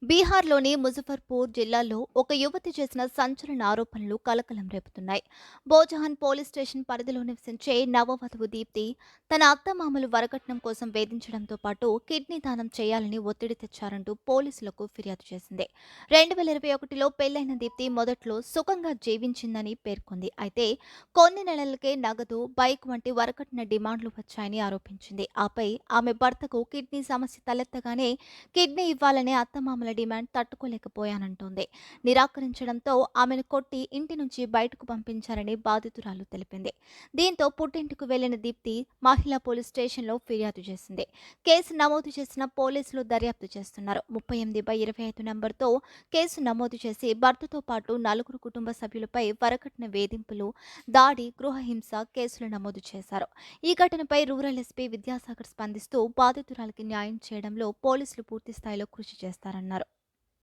బీహార్‌లోని ముజఫర్పూర్ జిల్లాలో ఒక యువతి చేసిన సంచలన ఆరోపణలు కలకలం రేపుతున్నాయి. బోజహాన్ పోలీస్ స్టేషన్ పరిధిలో నివసించే నవవధువు దీప్తి తన అత్తమామలు వరకట్నం కోసం వేధించడంతో పాటు కిడ్నీ దానం చేయాలని ఒత్తిడి తెచ్చారంటూ పోలీసులకు ఫిర్యాదు చేసింది. 2021లో పెళ్లైన దీప్తి మొదట్లో సుఖంగా జీవించిందని పేర్కొంది. అయితే కొన్ని నెలలకే నగదు, బైక్ వంటి వరకట్న డిమాండ్లు వచ్చాయని ఆరోపించింది. ఆపై ఆమె భర్తకు కిడ్నీ సమస్య తలెత్తగానే కిడ్నీ ఇవ్వాలనే అత్తమామల డిమాండ్ తట్టుకోలేకపోయానంటోంది. నిరాకరించడంతో ఆమెను కొట్టి ఇంటి నుంచి బయటకు పంపించారని బాధితురాలు తెలిపింది. దీంతో పుట్టింటికి వెళ్లిన దీప్తి మహిళా పోలీస్ స్టేషన్లో ఫిర్యాదు చేసింది. కేసు నమోదు చేసిన పోలీసులు దర్యాప్తు చేస్తున్నారు. 38/25 నంబర్తో కేసు నమోదు చేసి భర్తతో పాటు నలుగురు కుటుంబ సభ్యులపై వరకట్న వేధింపులు, దాడి, గృహహింస కేసులు నమోదు చేశారు. ఈ ఘటనపై రూరల్ ఎస్పీ విద్యాసాగర్ స్పందిస్తూ బాధితురాలికి న్యాయం చేయడంలో పోలీసులు పూర్తి స్థాయిలో కృషి చేస్తారన్నారు.